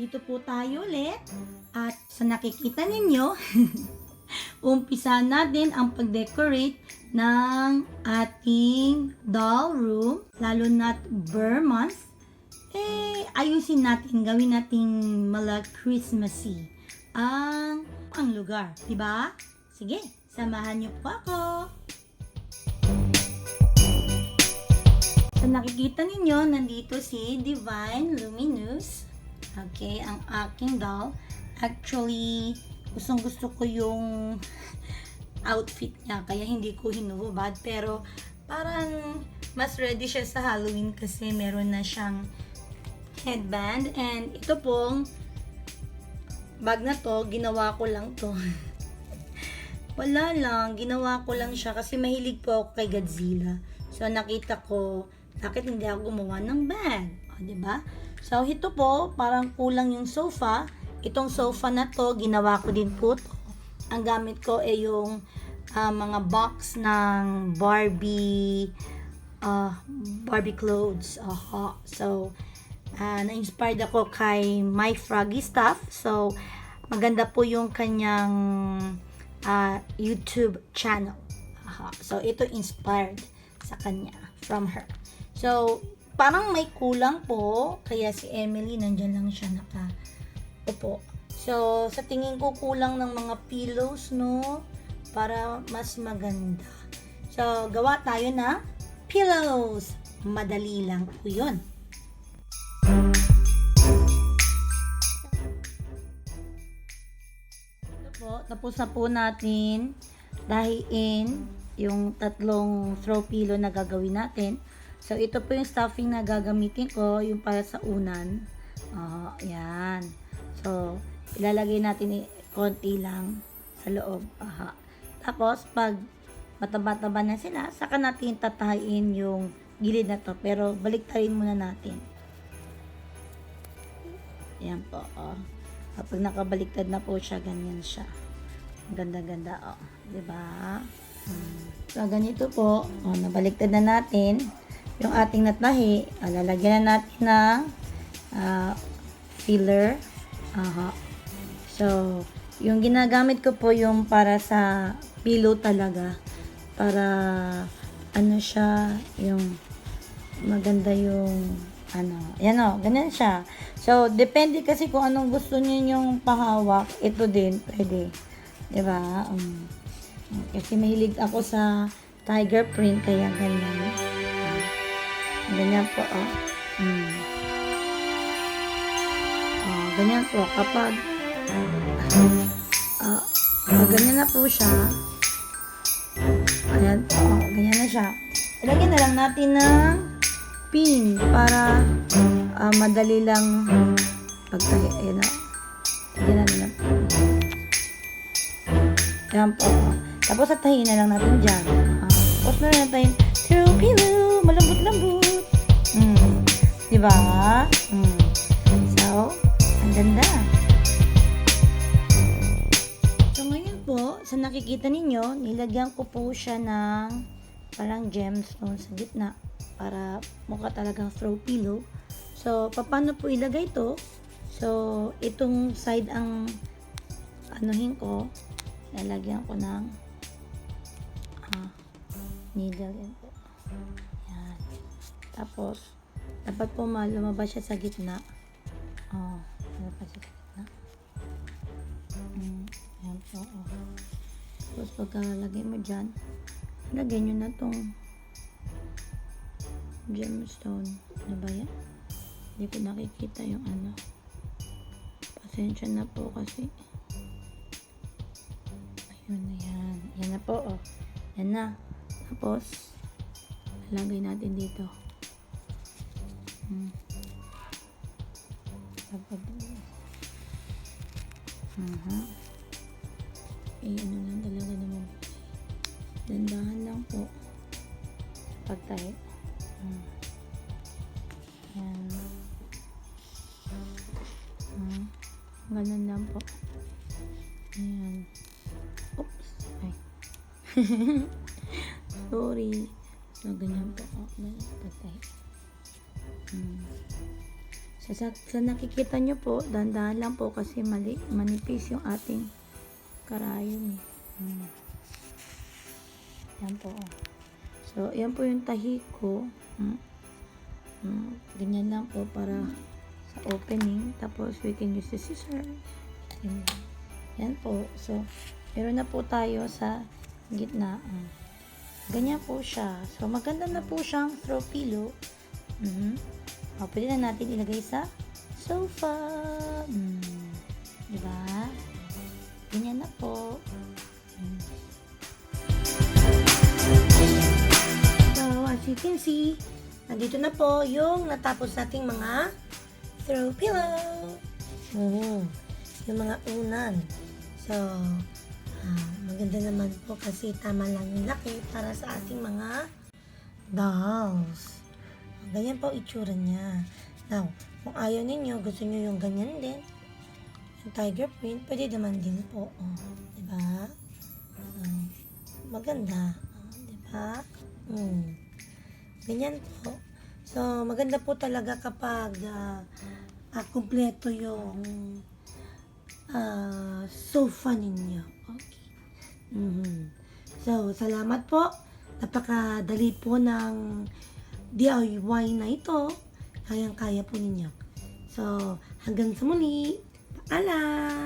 Nandito po tayo ulit at sa nakikita ninyo, umpisa natin ang pag-decorate ng ating doll room, lalo na't Burr month. Ayusin natin, gawin nating mala-Christmassy ang lugar, diba? Sige, samahan niyo po ako. So, nakikita ninyo, nandito si Divine Luminous. Okay, ang aking doll. Actually, gustong-gusto ko yung outfit niya, kaya hindi ko hinuhubad. Pero, parang mas ready siya sa Halloween kasi meron na siyang headband. And ito pong bag na to, ginawa ko lang to. Wala lang, ginawa ko lang siya kasi mahilig po ako kay Godzilla. So, nakita ko, bakit hindi ako gumawa ng bag? O, diba? So, ito po, parang kulang yung sofa. Itong sofa na to, ginawa ko din po to. Ang gamit ko ay yung mga box ng Barbie clothes. So, na-inspired ako kay My Froggy Stuff. So, maganda po yung kanyang YouTube channel. So, ito inspired sa kanya, from her. So, parang may kulang po, kaya si Emily nandyan lang siya nakaupo. So, sa tingin ko kulang ng mga pillows, no? Para mas maganda. So, gawa tayo na pillows. Madali lang po yun. Ito po, tapos na po natin dahiin yung tatlong throw pillow na gagawin natin. So, ito po yung stuffing na gagamitin ko, yung para sa unan. Yan. So, ilalagay natin konti lang sa loob. Tapos, pag mataba-taba na sila, saka natin tatahin yung gilid na to. Pero, baliktarin muna natin. Yan po. Kapag nakabaliktad na po siya, ganyan siya. Ganda-ganda. Diba? So, ganito po. Nabaliktad na natin yung ating natahi. Lalagyan na natin ng filler. So, yung ginagamit ko po yung para sa pillow talaga. Para, ano siya, yung maganda yung, yan o, ganyan siya. So, depende kasi kung anong gusto niyo yung pahawak. Ito din, pwede. Diba? Kasi mahilig ako sa tiger print, kaya ganyan. Ganyan po, ganyan po, kapag ganyan na po siya, ayan po, ganyan na siya. Ilagyan na lang natin ng pin para madali lang pagtahi. Ayan na. Ayan na po. Ayan po. Tapos atahin na lang natin dyan. Tapos na rin tayo, throw pillow, malambot-lambot. Diba? So, ang ganda. So, ngayon po, sa nakikita ninyo, nilagyan ko po siya ng parang gemstone sa gitna para mukha talagang throw pillow. So, paano po ilagay ito? So, itong side ang anuhin ko, lalagyan ko ng needle yan po. Yan. Tapos, dapat po lumabas siya sa gitna. Lumabas siya sa gitna. Yan po. Tapos, pagkalagay mo dyan, lagay nyo na tong gemstone. Ano ba yan? Hindi ko nakikita yung Pasensya na po kasi. Ayun na yan. Yan na po, Yan na. Tapos, lagay natin dito. Tapos, ano lang talaga naman. Dandahan lang po. Pagtahi. Yan. Ganun lang po. Ayan. Oops. Ay. Sorry. So, ganyan po. Pagtahi. So, sa nakikita nyo po, dahan-dahan lang po kasi manipis yung ating karayom. Yan po. So, yan po yung tahi ko. Ganyan lang po para sa opening. Tapos, we can use the scissors. Yan po. So, meron na po tayo sa gitna. Ganyan po siya. So, maganda na po siyang throw pillow. Pwede na natin ilagay sa sofa. Diba? Ganyan na po. So, as you can see, nandito na po yung natapos nating mga throw pillow. Yung mga unan. So, maganda naman po kasi tama lang yung laki para sa ating mga dolls. Ganyan po itsura niya. Now, kung ayaw ninyo, gusto nyo yung ganyan din, yung tiger print, pwede naman din po. Diba? Maganda. Diba? Ganyan po. So, maganda po talaga kapag kumpleto yung sofa ninyo. Okay. So, salamat po. Napakadali po ng DIY na ito. Kayang-kaya po ninyo. So, hanggang sa muli. Paalam!